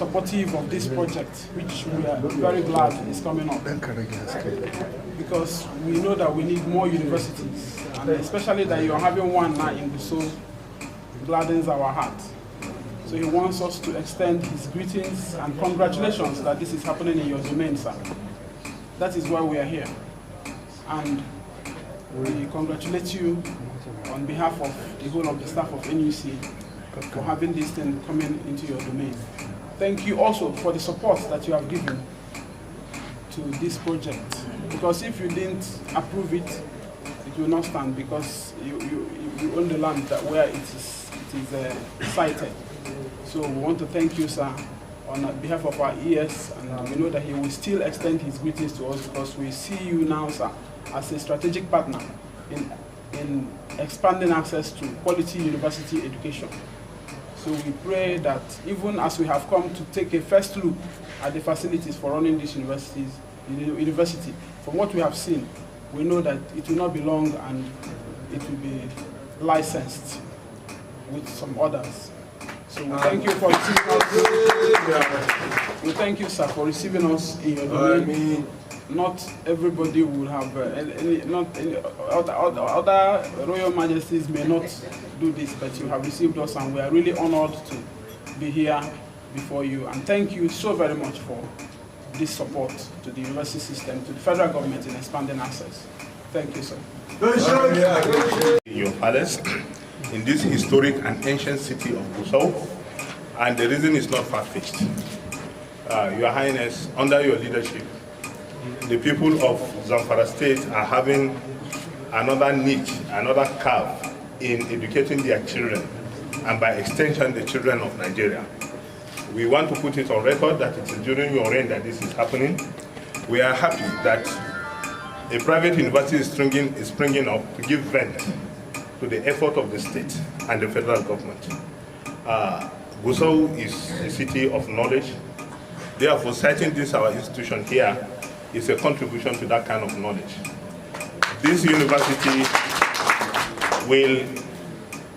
supportive of this project, which we are very glad is coming up. Because we know that we need more universities, and especially that you are having one now in Gusau gladdens our heart. So he wants us to extend his greetings and congratulations that this is happening in your domain, sir. That is why we are here. And we congratulate you on behalf of the whole of the staff of NUC for having this thing coming into your domain. Thank you also for the support that you have given to this project. Because if you didn't approve it, it will not stand, because you own the land where it is sited. So we want to thank you, sir, on behalf of our ES, and we know that he will still extend his greetings to us, because we see you now, sir, as a strategic partner in expanding access to quality university education. So we pray that even as we have come to take a first look at the facilities for running this university, from what we have seen, we know that it will not be long and it will be licensed with some others. So we thank you for receiving us. We thank you, sir, for receiving us in your domain. Not everybody will have other royal majesties may not do this, but you have received us, and we are really honored to be here before you. And thank you so very much for this support to the university system, to the federal government in expanding access. Thank you, sir. In your palace, in this historic and ancient city of Gusau, and the reason is not far-fetched. Your Highness, under your leadership, the people of Zamfara state are having another niche, another curve in educating their children, and by extension the children of Nigeria. We want to put it on record that it is during your reign that this is happening. We are happy that a private university is springing up to give vent to the effort of the state and the federal government. Gusau is a city of knowledge. Therefore, citing this our institution here is a contribution to that kind of knowledge. This university will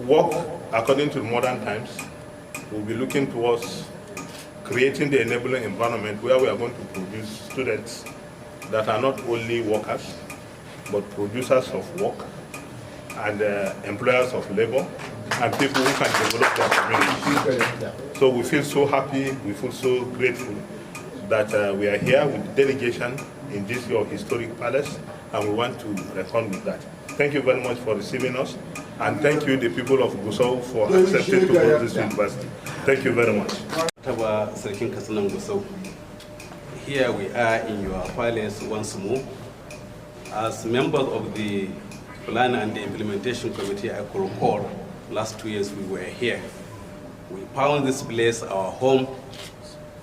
work according to modern times. We'll be looking towards creating the enabling environment where we are going to produce students that are not only workers, but producers of work and employers of labor, and people who can develop their communities. So we feel so happy, we feel so grateful that we are here with the delegation in this your historic palace, and we want to respond with that. Thank you very much for receiving us, and thank you the people of Gusau for accepting to go to this university. Thank you very much. Here we are in your palace once more. As members of the Plan and the Implementation Committee, I could recall last 2 years we were here. We found this place our home,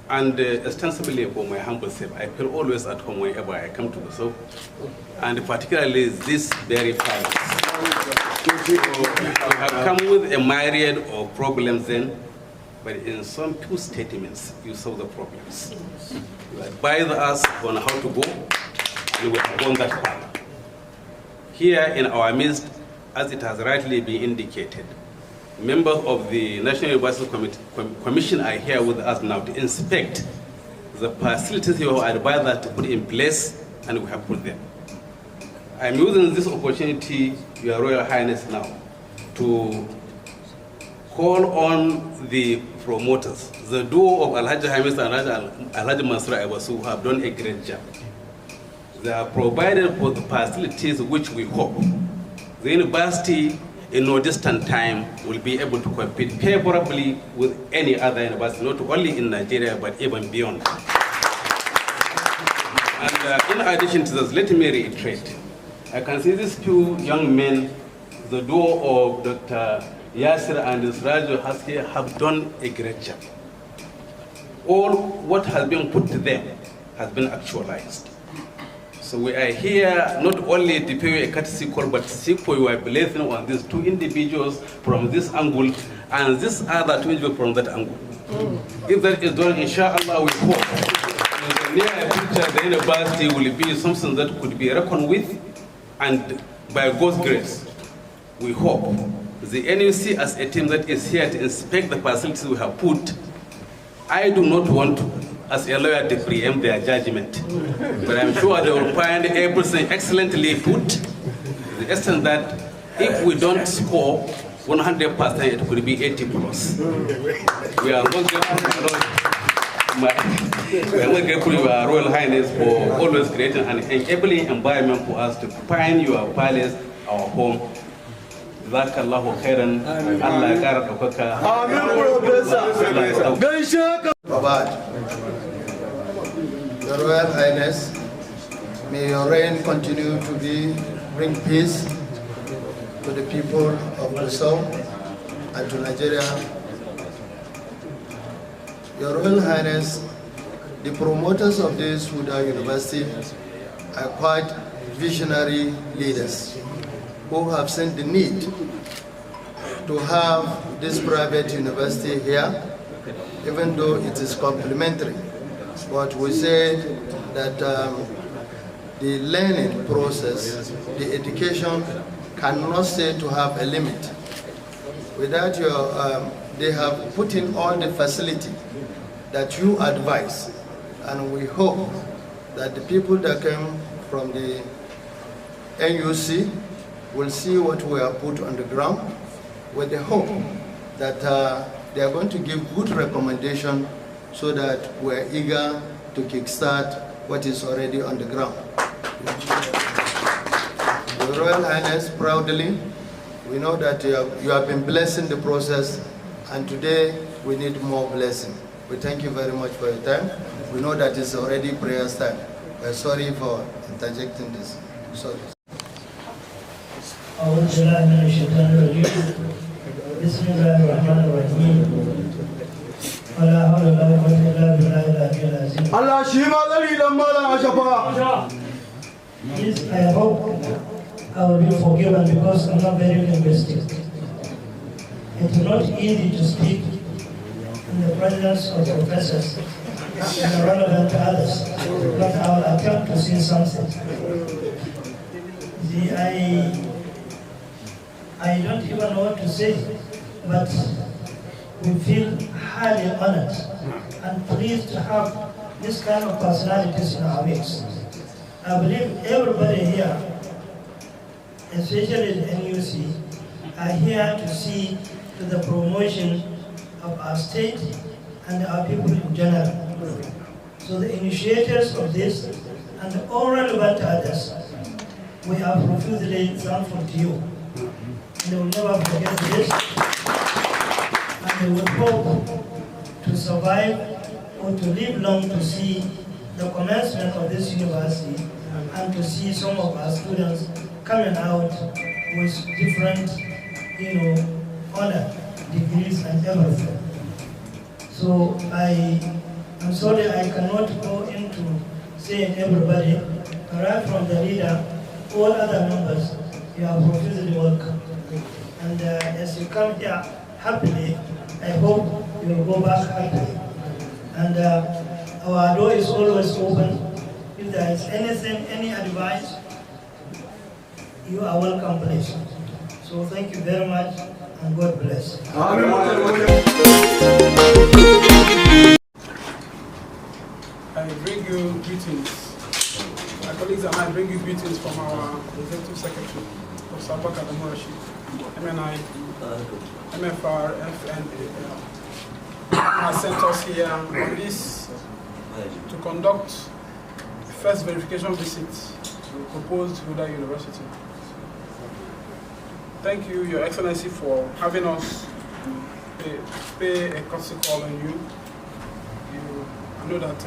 and ostensibly for my humble self, I feel always at home whenever I come to Gusau, and particularly this very palace. You have come with a myriad of problems then, but in some few statements, you solve the problems. You advise us on how to go, and we have gone that far. Here in our midst, as it has rightly been indicated, members of the National University Commission are here with us now to inspect the facilities you have advised us to put in place, and we have put them. I'm using this opportunity, Your Royal Highness, now to call on the promoters, the duo of Alhaji Hamis and Alhaji Mansur Abasu, who have done a great job. They are provided for the facilities which we hope the university in no distant time will be able to compete favorably with any other university, not only in Nigeria, but even beyond. And in addition to this, let me reiterate, I can see these two young men, the duo of Dr. Yasir and Siraju Haske, have done a great job. All what has been put to them has been actualized. So we are here not only to pay you a courtesy call, but to seek for your blessing on these two individuals from this angle, and this other two individuals from that angle. If that is done, inshallah, we hope in the near future the university will be something that could be reckoned with, and by God's grace, we hope the NUC as a team that is here to inspect the facilities we have put I do not want to, as a lawyer, to preempt their judgment, but I'm sure they will find everything excellently put, to the extent that if we don't score 100%, it could be 80 plus. We are most grateful, Your Royal Highness, for always creating an enabling environment for us to find your palace, our home. Jazakallahu khairan. Allah ya kara daukaka. Amin, Professor. Your Royal Highness, may your reign continue to bring peace to the people of Gusau and to Nigeria. Your Royal Highness, the promoters of this Huda University are quite visionary leaders who have seen the need to have this private university here, even though it is complementary. But we said that the learning process, the education, cannot say to have a limit. Without they have put in all the facility that you advise, and we hope that the people that came from the NUC will see what we have put on the ground, with the hope that they are going to give good recommendation so that we are eager to kickstart what is already on the ground. Your Royal Highness, proudly, we know that you have been blessing the process, and today we need more blessing. We thank you very much for your time. We know that it's already prayers time. We're sorry for interjecting this. Sorry. Yes, I hope I will be forgiven because I'm not very linguistic. It's not easy to speak in the presence of professors and relevant to others, but I will attempt to say something. See, I don't even know what to say, but we feel highly honored and pleased to have this kind of personalities in our midst. I believe everybody here, especially the NUC, are here to see to the promotion of our state and our people in general. So the initiators of this and all relevant others, we are profusely thankful to you. And they will never forget this. And they will hope to survive or to live long to see the commencement of this university and to see some of our students coming out with different, honor, degrees and everything. So I'm sorry I cannot go into saying everybody, right from the leader, all other members, you are profusely welcome. And as you come here happily, I hope you will go back happily. And our door is always open. If there is anything, any advice, you are welcome, please. So thank you very much, and God bless. I bring you greetings. My colleagues and I bring you greetings from our Executive Secretary, Professor Bungudu, MNI, MFR, FNA, has sent us here on this to conduct the first verification visit to proposed Huda University. Thank you, Your Excellency, for having us pay a courtesy call on you. I know that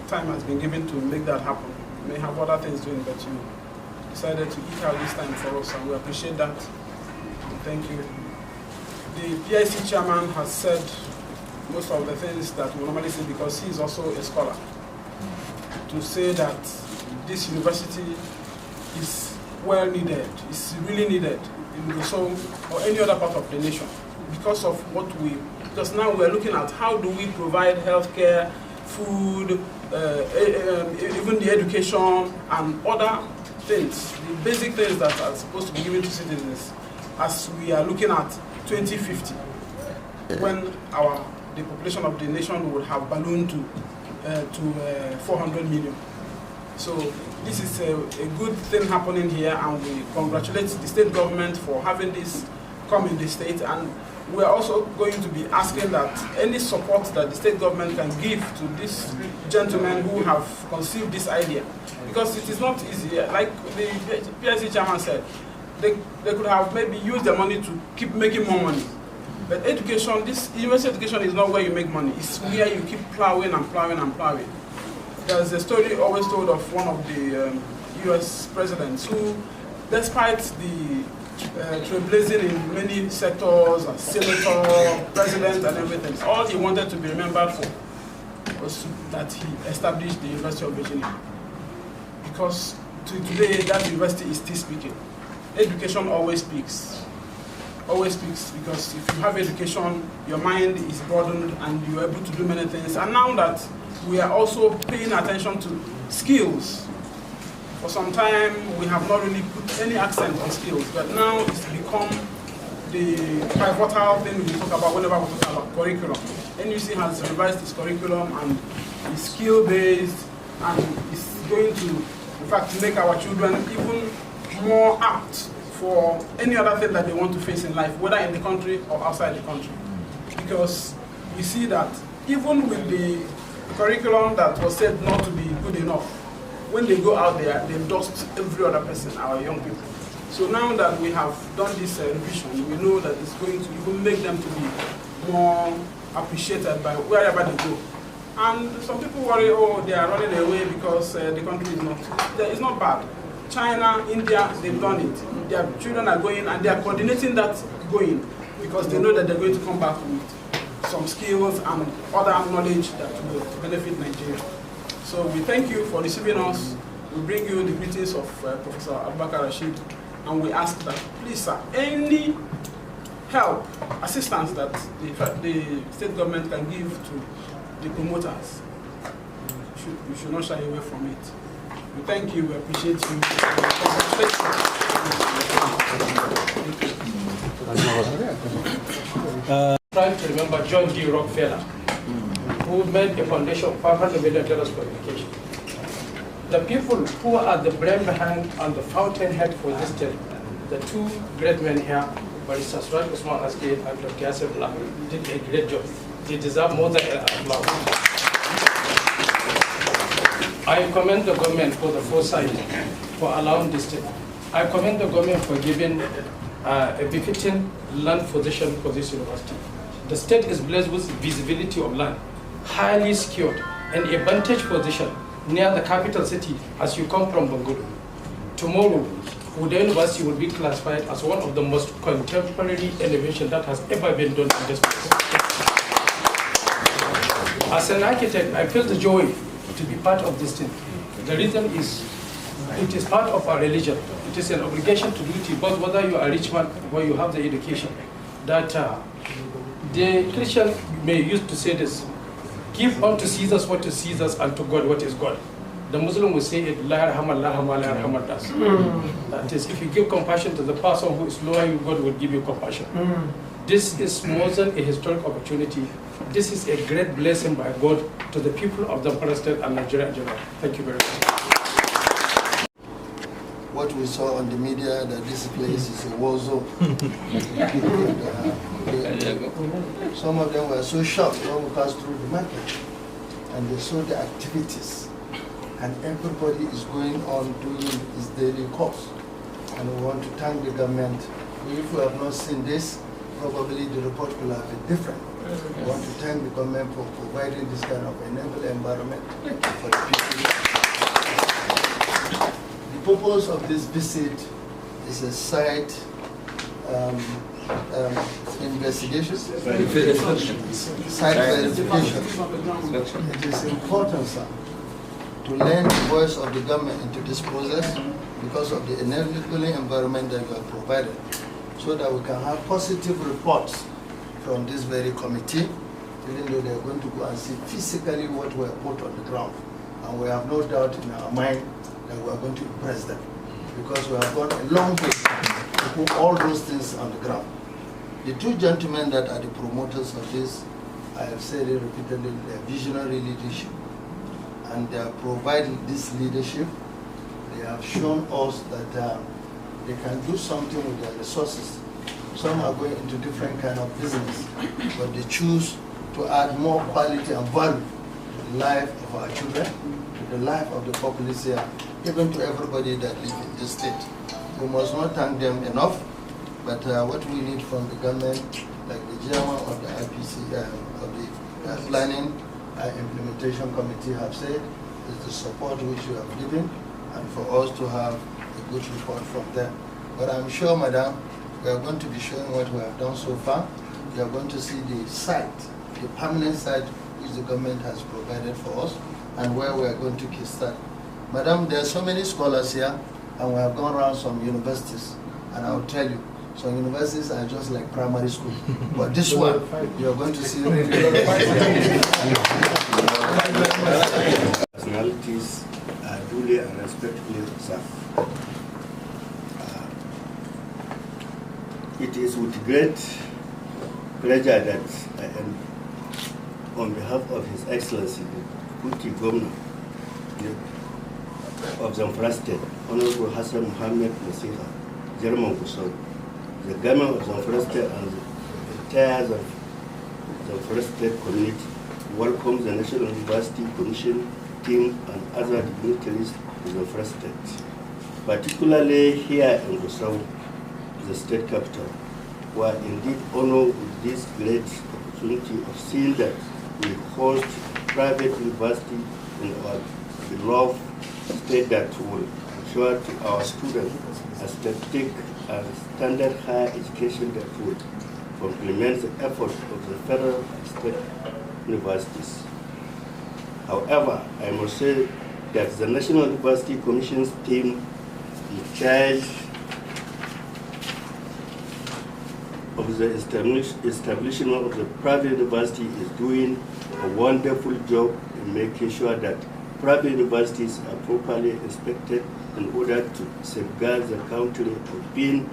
time has been given to make that happen. You may have other things doing, but you decided to eke out this time for us, and we appreciate that. Thank you. The PIC chairman has said most of the things that we normally say because he is also a scholar. To say that this university is well needed, is really needed in Gusau or any other part of the nation because of what because now we are looking at how do we provide healthcare, food, even the education and other things, the basic things that are supposed to be given to citizens as we are looking at 2050 when our the population of the nation would have ballooned to 400 million. So this is a good thing happening here, and we congratulate the state government for having this come in the state. And we are also going to be asking that any support that the state government can give to these gentlemen who have conceived this idea, because it is not easy. Like the PIC chairman said, they could have maybe used the money to keep making more money. But education, this university education is not where you make money. It's where you keep plowing and plowing and plowing. There's a story always told of one of the US presidents who, despite the trailblazing in many sectors, as senator, president, and everything, all he wanted to be remembered for was that he established the University of Virginia. Because today, that university is still speaking. Education always speaks. Always speaks, because if you have education, your mind is broadened and you're able to do many things. And now that we are also paying attention to skills, for some time we have not really put any accent on skills, but now it's become the pivotal thing we talk about whenever we talk about curriculum. NUC has revised its curriculum and it's skill-based, and it's going to, in fact, make our children even more apt for any other thing that they want to face in life, whether in the country or outside the country. Because we see that even with the curriculum that was said not to be good enough, when they go out there, they dust every other person, our young people. So now that we have done this revision, we know that it's going to even make them to be more appreciated by wherever they go. And some people worry, oh, they are running away because the country is not. It's not bad. China, India, they've done it. Their children are going and they are coordinating that going, because they know that they're going to come back with some skills and other knowledge that will benefit Nigeria. So we thank you for receiving us. We bring you the greetings of Professor Abubakar Rashid, and we ask that, please sir, any help, assistance that the state government can give to the promoters, you should not shy away from it. We thank you, we appreciate you. Trying to remember John D. Rockefeller, who made a foundation of $500 million for education. The people who are the brain behind and the fountainhead for this study, the two great men here, Barrister Suraj Usman Asked and Dr. Yasser Blah, did a great job. They deserve more than applause. I commend the government for the foresight for allowing this study. I commend the government for giving a befitting land position for this university. The state is blessed with visibility of land, highly secured, and a vantage position near the capital city as you come from Bungudu. Tomorrow, Huda University will be classified as one of the most contemporary innovations that has ever been done in this place. As an architect, I feel the joy to be part of this thing. The reason is, it is part of our religion. It is an obligation to duty, both whether you are a rich man or you have the education. That the Christian may used to say this: give unto Caesar what is Caesar's, and to God what is God. The Muslim will say it, La yarhamallah ma la yarhamallas. That is, if you give compassion to the person who is lower you, God will give you compassion. This is more than a historic opportunity. This is a great blessing by God to the people of the Zamfara State and Nigeria in general. Thank you very much. What we saw on the media, that this place is a war zone. Some of them were so shocked when we passed through the market and they saw the activities, and everybody is going on doing his daily course. And we want to thank the government. If we have not seen this, probably the report will have been different. We want to thank the government for providing this kind of enable environment for the people. The purpose of this visit is a site investigation, site verification. It is important, sir, to lend the voice of the government into this process because of the enabling environment that you have provided, so that we can have positive reports from this very committee, even though they are going to go and see physically what we have put on the ground. And we have no doubt in our mind that we are going to impress them, because we have gone a long way to put all those things on the ground. The two gentlemen that are the promoters of this, I I have said it repeatedly, their visionary leadership. And they are providing this leadership. They have shown us that they can do something with their resources. Some are going into different kind of business, but they choose to add more quality and value to the life of our children, to the life of the populace here, even to everybody that lives in this state. We must not thank them enough, but what we need from the government, like the chairman of the IPC, of the Planning and Implementation Committee have said, is the support which you have given, and for us to have a good report from them. But I'm sure, Madam, we are going to be showing what we have done so far. We are going to see the site, the permanent site which the government has provided for us, and where we are going to kickstart. Madam, there are so many scholars here, and we have gone around some universities, and I'll tell you, some universities are just like primary school. But this one, you are going to see really personalities are duly and respectfully observed. It is with great pleasure that I am, on behalf of His Excellency, the Deputy Governor of Zamfara State, Honorable Hassan Mohammed Nasiha, Emir of Gusau, the government of Zamfara State and the entire Zamfara State community welcomes the National University Commission team and other dignitaries in Zamfara State, particularly here in Gusau, the state capital. We are indeed honored with this great opportunity of seeing that we host private university in our beloved state that will ensure to our students a static and standard higher education that will complement the efforts of the federal and state universities. However, I must say that the National University Commission's team in charge of the establishment of the private university is doing a wonderful job in making sure that private universities are properly inspected in order to safeguard the country of being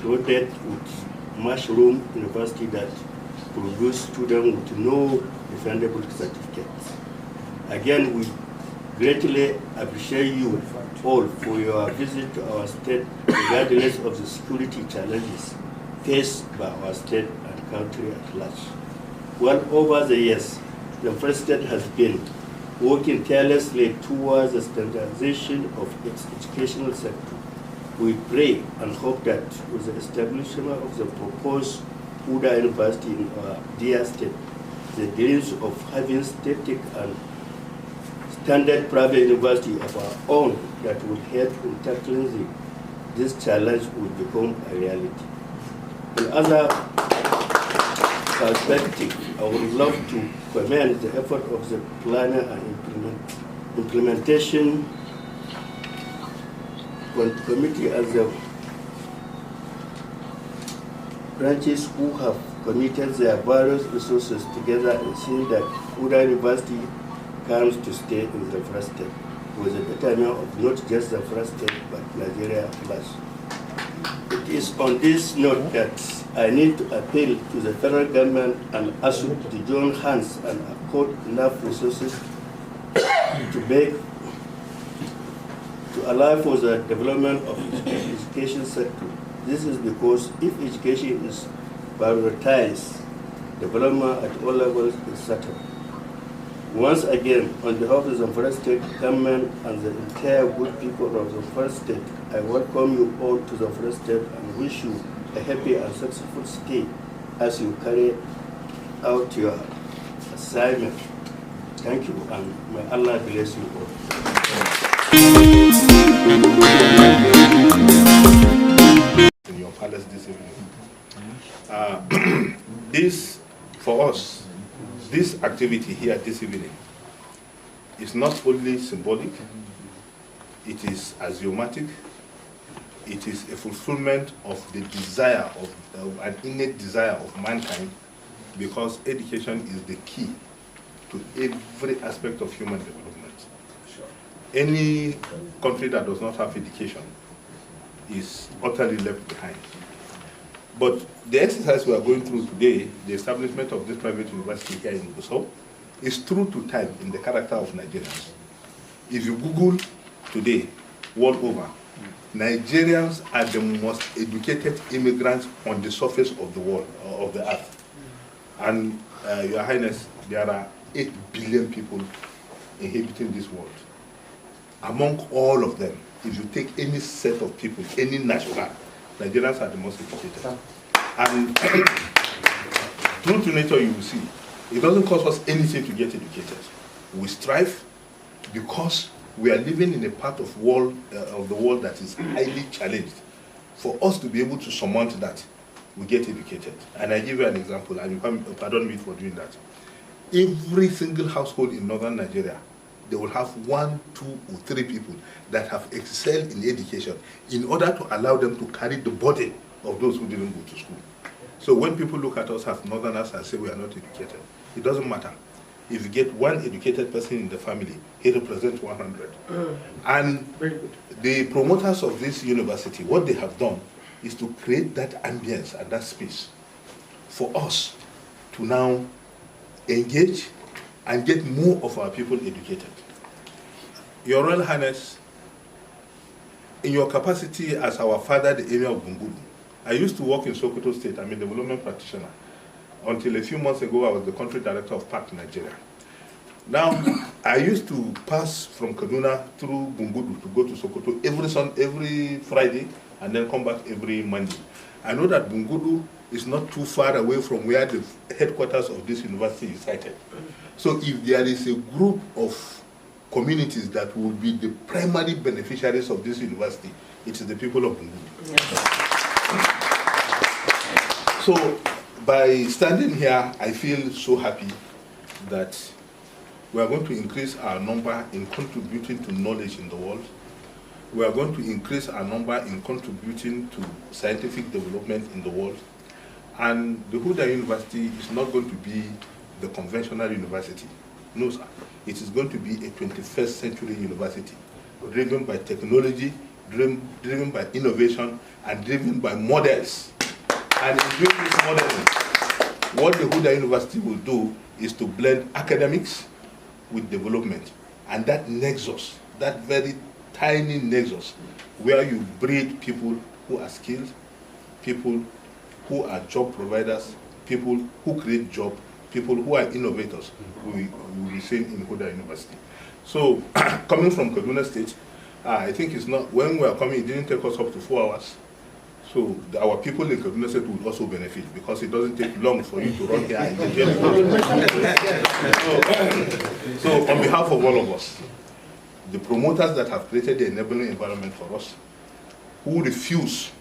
flooded with mushroom university that produce students with no defendable certificates. Again, we greatly appreciate you all for your visit to our state, regardless of the security challenges faced by our state and country at large. Well, over the years, the first state has been working tirelessly towards the standardization of its educational sector. We pray and hope that with the establishment of the proposed Huda University in our dear state, the dreams of having static and standard private university of our own that will help in tackling this challenge will become a reality. In other perspective, I would love to commend the effort of the planner and implementation committee as the branches who have committed their various resources together and seeing that Huda University comes to stay in the first step with the betterment of not just the first step but Nigeria at large. It is on this note that I need to appeal to the federal government and ask you to join hands and accord enough resources to allow for the development of the education sector. This is because if education is prioritized, development at all levels is certain. Once again, on behalf of the Zamfara State government and the entire good people of the Zamfara State, I welcome you all to the Zamfara State and wish you a happy and successful stay as you carry out your assignment. Thank you, and may Allah bless you all. In your palace this evening. This, for us, this activity here this evening is not only symbolic, it is axiomatic, it is a fulfillment of the desire, of an innate desire of mankind, because education is the key to every aspect of human development. Any country that does not have education is utterly left behind. But the exercise we are going through today, the establishment of this private university here in Gusau, is true to type in the character of Nigerians. If you Google today, world over, Nigerians are the most educated immigrants on the surface of the world, of the earth. And Your Highness, there are 8 billion people inhabiting this world. Among all of them, if you take any set of people, any national, Nigerians are the most educated. And true to nature, you will see, it doesn't cost us anything to get educated. We strive because we are living in a part of the world that is highly challenged. For us to be able to surmount that, we get educated. And I give you an example, and you can pardon me for doing that. Every single household in northern Nigeria, they will have 1, 2, or 3 people that have excelled in education in order to allow them to carry the burden of those who didn't go to school. So when people look at us as northerners and say we are not educated, it doesn't matter. If you get 1 educated person in the family, he represents 100. And the promoters of this university, what they have done is to create that ambience and that space for us to now engage and get more of our people educated. Your Royal Highness, in your capacity as our father, the Emir of Bungudu, I used to work in Sokoto State. I'm a development practitioner. Until a few months ago, I was the country director of PAC Nigeria. Now, I used to pass from Kaduna through Bungudu to go to Sokoto every Friday and then come back every Monday. I know that Bungudu is not too far away from where the headquarters of this university is sited. So if there is a group of communities that will be the primary beneficiaries of this university, it is the people of Bungudu. Yes. So by standing here, I feel so happy that we are going to increase our number in contributing to knowledge in the world. We are going to increase our number in contributing to scientific development in the world. And the Huda University is not going to be the conventional university. No, sir. It is going to be a 21st century university, driven by technology, driven by innovation, and driven by models. And in doing this modeling, what the Huda University will do is to blend academics with development. And that nexus, that very tiny nexus, where you breed people who are skilled, people who are job providers, people who create jobs, people who are innovators, we will be seen in Huda University. So, coming from Kaduna State, I think it's not, when we are coming, it didn't take us up to 4 hours. So, our people in Kaduna State will also benefit because it doesn't take long for you to run here and get So, on behalf of all of us, the promoters that have created the enabling environment for us, who refuse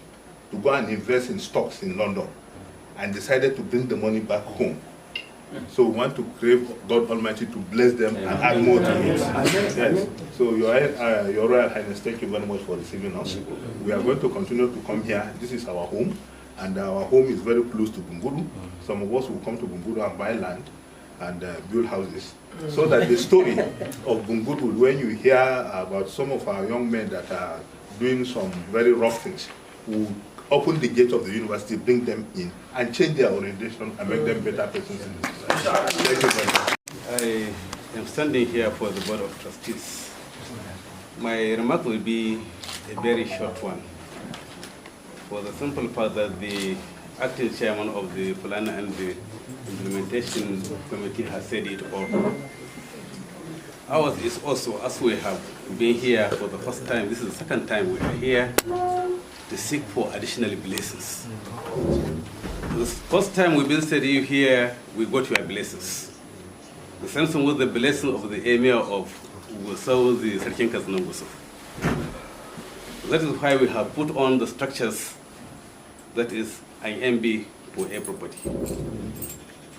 to go and invest in stocks in London and decided to bring the money back home. So we want to crave God Almighty to bless them and add more to it. Yes. So Your Royal Highness, thank you very much for receiving us. We are going to continue to come here. This is our home, and our home is very close to Bungudu. Some of us will come to Bungudu and buy land and build houses. So that the story of Bungudu, when you hear about some of our young men that are doing some very rough things, will open the gate of the university, bring them in, and change their orientation and make them better persons in the society. Thank you very much. I am standing here for the Board of Trustees. My remark will be a very short one, for the simple fact that the acting chairman of the Plan and the Implementation Committee has said it all. Ours is also, as we have been here for the first time, this is the second time we are here, to seek for additional blessings. The first time we visited you here, we got your blessings. The same thing with the blessing of the Emir of Gusau, the Sarkin Kazanan Gusau. That is why we have put on the structures that is IMB for everybody.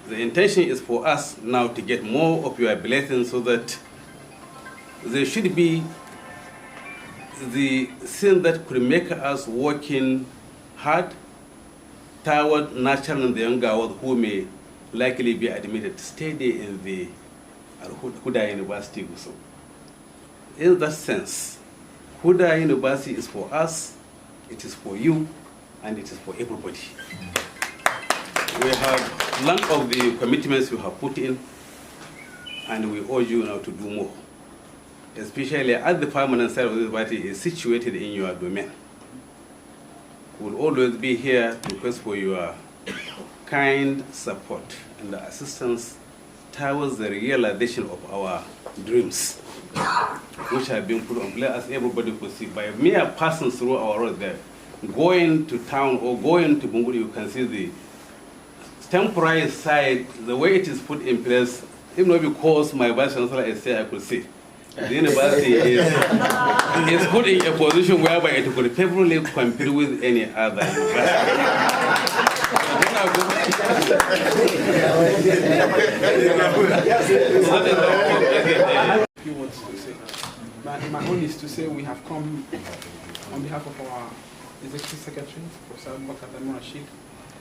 The intention is for us now to get more of your blessings so that there should be the thing that could make us working hard toward nurturing the younger ones who may likely be admitted to stay there in the Huda University Gusau. In that sense, Huda University is for us, it is for you, and it is for everybody. We have learned of the commitments you have put in, and we urge you now to do more, especially as the permanent side of this party is situated in your domain. We will always be here to request for your kind support and assistance towards the realization of our dreams, which have been put on play, as everybody could see. By mere passing through our road there, going to town or going to Bungudu, you can see the temporary side, the way it is put in place, even though because my vice chancellor is there, I could see. The university is put in a position whereby it could favorably compete with any other Few words to say. My own is to say we have come on behalf of our Executive Secretary, Professor Bungudu,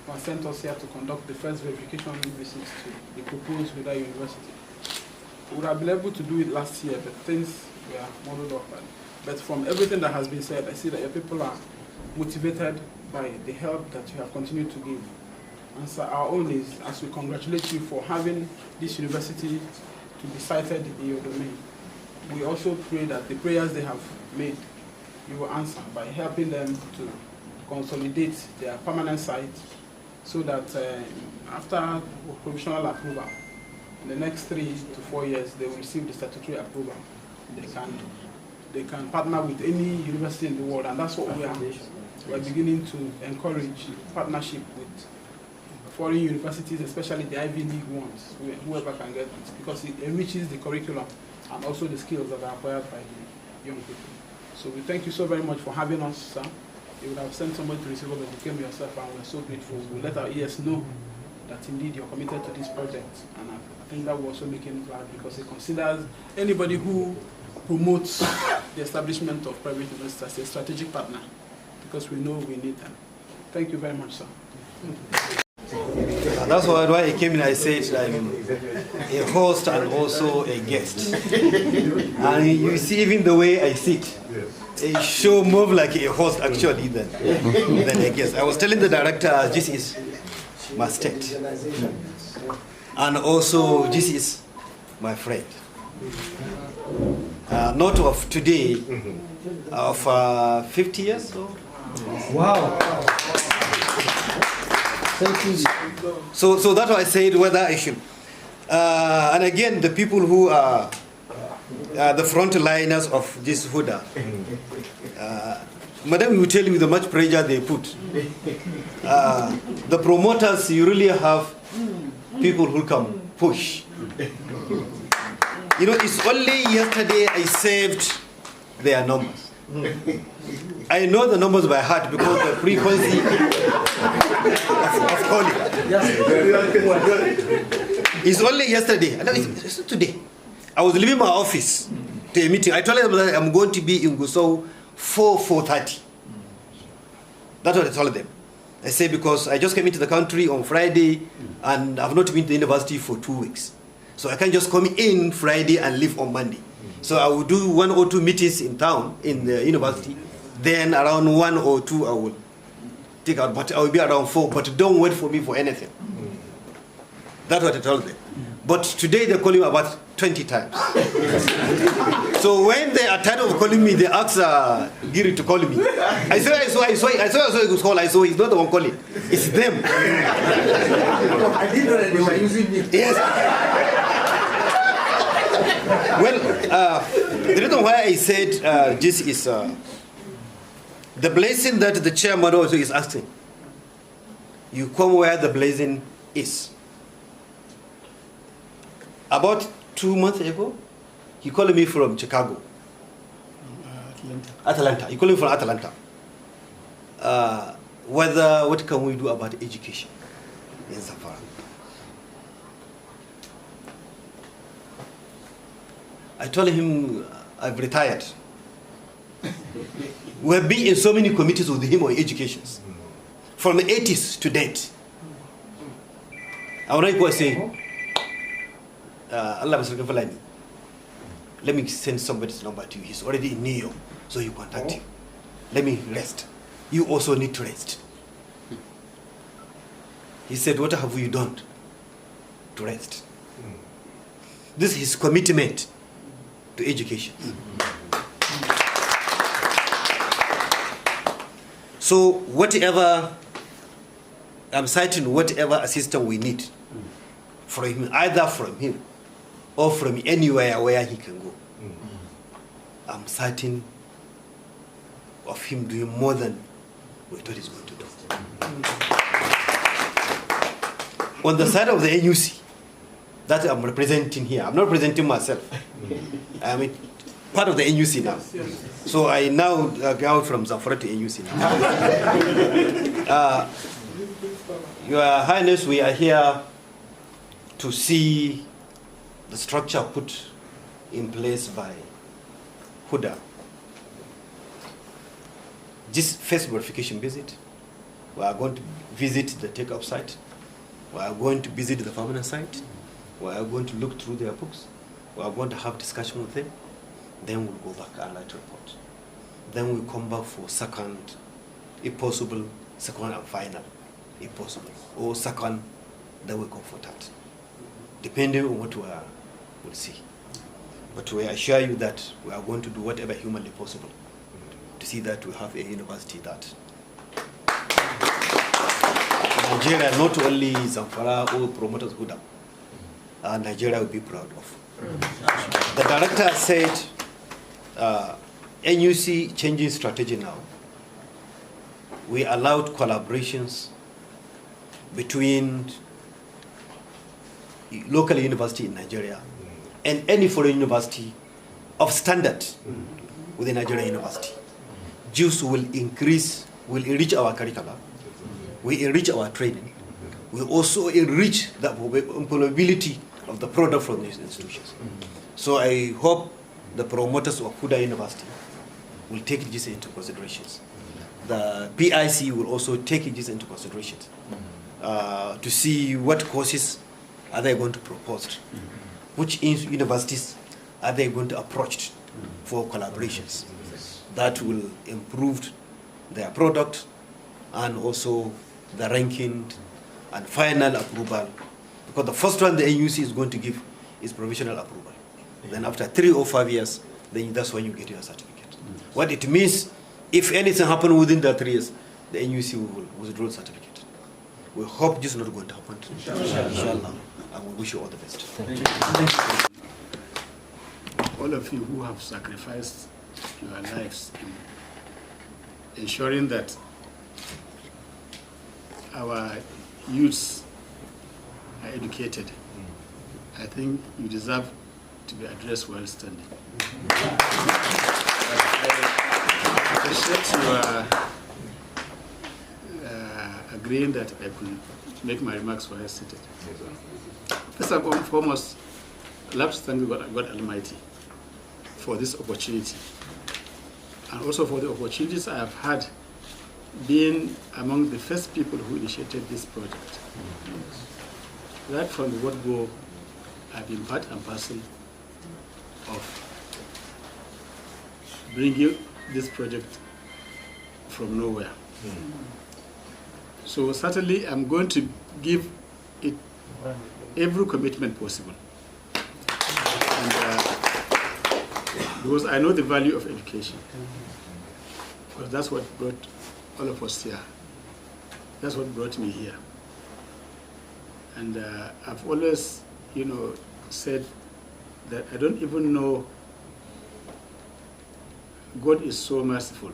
who has sent us here to conduct the first verification visit to the proposed Huda University. We would have been able to do it last year, but things were muddled up. But from everything that has been said, I see that your people are motivated by the help that you have continued to give. And so our own is, as we congratulate you for having this university to be cited in your domain, we also pray that the prayers they have made, you will answer by helping them to consolidate their permanent site so that after provisional approval, in the next 3 to 4 years, they will receive the statutory approval. They can partner with any university in the world, and that's what we are beginning to encourage partnership with foreign universities, especially the Ivy League ones, whoever can get it, because it enriches the curriculum and also the skills that are acquired by the young people. So we thank you so very much for having us, sir. You would have sent somebody to receive us, but you came yourself, and we're so grateful. We let our ES know that indeed you're committed to this project, and I think that will also make him glad, because he considers anybody who promotes the establishment of private universities as a strategic partner, because we know we need them. Thank you very much, sir. That's why I came in, I said I'm a host and also a guest. And you see even the way I sit, I show more like a host actually than a guest. I was telling the director, this is my state. And also this is my friend. Not of today, of 50 years old. Wow. Thank you. So that's why I said whether I should. And again, the people who are the frontliners of this Huda, Madam, you tell me the much pressure they put. The promoters, you really have people who come push. You know, it's only yesterday I saved their numbers. I know the numbers by heart because the frequency of calling. It's only yesterday. It's not today. I was leaving my office to a meeting. I told them that I'm going to be in Gusau 4:30. That's what I told them. I say because I just came into the country on Friday and I've not been to the university for 2 weeks. So I can't just come in Friday and leave on Monday. So I will do 1 or 2 meetings in town, in the university. Then around 1 or 2 I will take out, but I will be around 4. But don't wait for me for anything. That's what I told them. But today they're calling me about 20 times. So when they are tired of calling me, they ask Giri to call me. I saw he was called. I saw he's not the one calling. It's them. I didn't know that they were using me. Yes. Well, the reason why I said this is the blessing that the chairman also is asking. You come where the blessing is. About 2 months ago, he called me from Chicago. Atlanta. He called me from Atlanta. What can we do about education in Zamfara? I told him I've retired. We have been in so many committees with him on education, from the 80s to date. I want to go and say, Allah let me send somebody's number to you. He's already in New York, so you contact him. Let me rest. You also need to rest. He said, what have you done to rest? This is his commitment to education. So whatever, I'm citing whatever assistance we need from him, either from him or from anywhere where he can go. I'm certain of him doing more than we thought he's going to do. On the side of the NUC, that I'm representing here, I'm not representing myself. I'm part of the NUC now. So I now go out from Zamfara to NUC now. Your Highness, we are here to see the structure put in place by Huda. This first verification visit, we are going to visit the take-up site. We are going to visit the permanent site. We are going to look through their books. We are going to have discussion with them. Then we'll go back and write a report. Then we'll come back for second, if possible, second and final, if possible. Or second, then we'll go for third. Depending on what we'll see. But we assure you that we are going to do whatever humanly possible to see that we have a university that Nigeria, not only Zamfara or promoters Huda, Nigeria will be proud of. The director said NUC changing strategy now. We allowed collaborations between local university in Nigeria and any foreign university of standard within Nigerian university. JUICE will enrich our curricula, we enrich our training, we also enrich the employability of the product from these institutions. So I hope the promoters of Huda University will take this into considerations. The PIC will also take this into considerations to see what courses are they going to propose, which universities are they going to approach for collaborations that will improve their product and also the ranking and final approval. Because the first one the NUC is going to give is provisional approval. Then after 3 or 5 years, then that's when you get your certificate. What it means, if anything happens within the 3 years, the NUC will withdraw the certificate. We hope this is not going to happen. Inshallah. And we wish you all the best. Thank you. All of you who have sacrificed your lives in ensuring that our youths are educated, I think you deserve to be addressed while standing. I appreciate your agreeing that I could make my remarks while seated. First and foremost, I'd like to thank God Almighty for this opportunity, and also for the opportunities I have had being among the first people who initiated this project. Right from the word go, I've been part and parcel of bringing this project from nowhere. So certainly I'm going to give it every commitment possible. And, because I know the value of education. Because that's what brought all of us here. That's what brought me here. And I've always, said that I don't even know God is so merciful.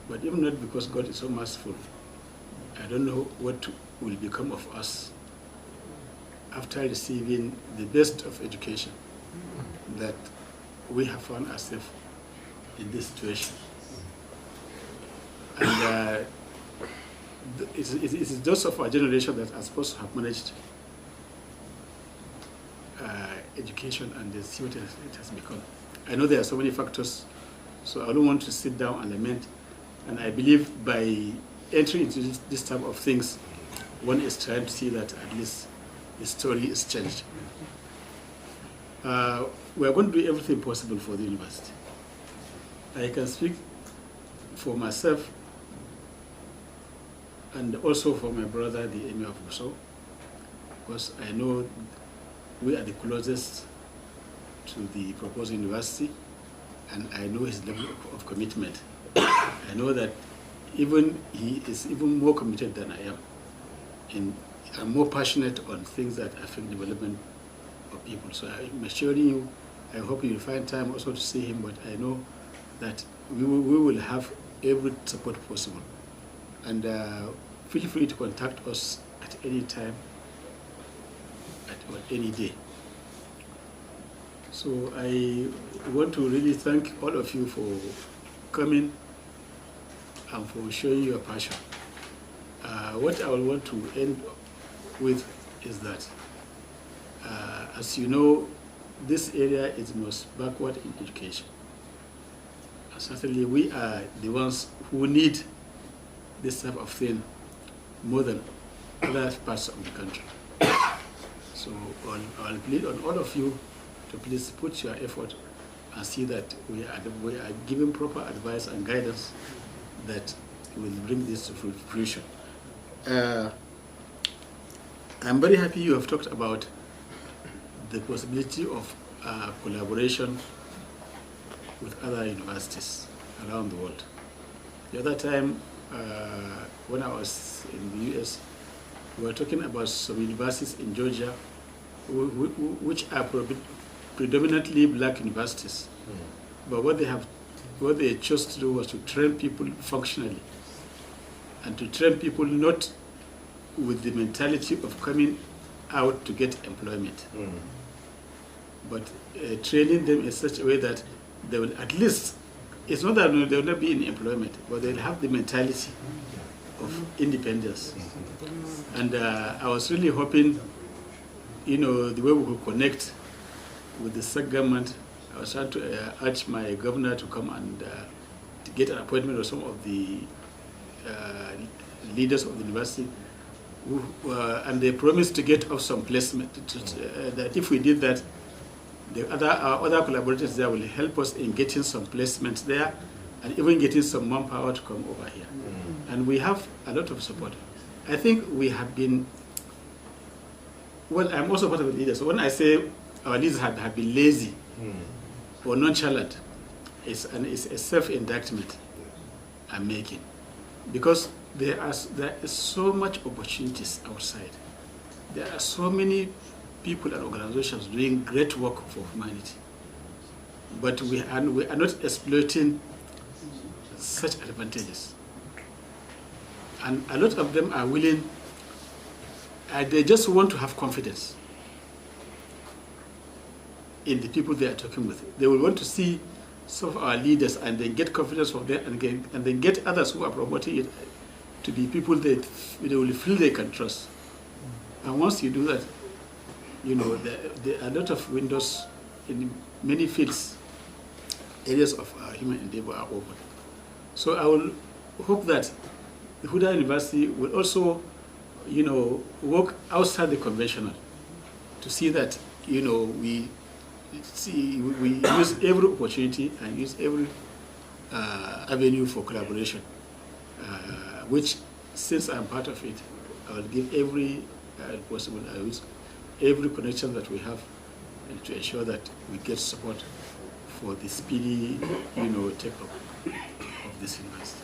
But even not because God is so merciful, I don't know what will become of us after receiving the best of education that we have found ourselves in this situation. And it is those of our generation that are supposed to have managed education and see what it has become. I know there are so many factors, so I don't want to sit down and lament. And I believe by entering into this type of things, one is trying to see that at least the story is changed. We are going to do everything possible for the university. I can speak for myself and also for my brother, the Emir of Gusau, because I know we are the closest to the proposed university, and I know his level of commitment. I know that even he is even more committed than I am, and I'm more passionate on things that affect development of people. So I'm assuring you, I hope you'll find time also to see him, but I know that we will have every support possible. And feel free to contact us at any time, or any day. So I want to really thank all of you for coming and for showing your passion. What I will want to end with is that, as you know, this area is most backward in education. And certainly we are the ones who need this type of thing more than other parts of the country. So I'll plead on all of you to please put your effort and see that we are giving proper advice and guidance that will bring this to fruition. I'm very happy you have talked about the possibility of collaboration with other universities around the world. The other time, when I was in the US, we were talking about some universities in Georgia which are predominantly black universities. But what they chose to do was to train people functionally, and to train people not with the mentality of coming out to get employment, but training them in such a way that they will at least, it's not that they will not be in employment, but they'll have the mentality of independence. And I was really hoping, the way we could connect with the SAC government. I was trying to urge my governor to come and to get an appointment with some of the leaders of the university, and they promised to get off some placement. That if we did that, our other collaborators there will help us in getting some placements there, and even getting some manpower to come over here. And we have a lot of support. I think we have been, well, I'm also part of the leaders. So when I say our leaders have been lazy or nonchalant, it's a self-indictment I'm making. Because there is so much opportunities outside. There are so many people and organizations doing great work for humanity. But we are not exploiting such advantages. And a lot of them are willing, they just want to have confidence in the people they are talking with. They will want to see some of our leaders and then get confidence from them, and then get others who are promoting it to be people that they will feel they can trust. And once you do that, there are a lot of windows in many fields, areas of human endeavor are open. So I will hope that the Huda University will also, work outside the conventional to see that, we use every opportunity and use every avenue for collaboration, which, since I'm part of it, I will give every possible, I use every connection that we have, and to ensure that we get support for the speedy, take-up of this university.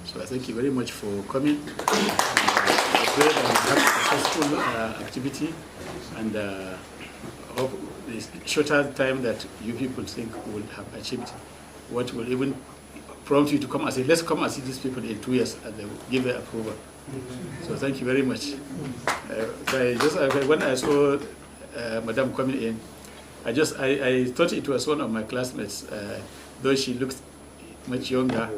So I thank you very much for coming. I pray that we have a successful activity, and hope the shorter time that you people think will have achieved what will even prompt you to come and say, let's come and see these people in 2 years, and they will give their approval. So thank you very much. When I saw Madam coming in, I thought it was one of my classmates, though she looks much younger.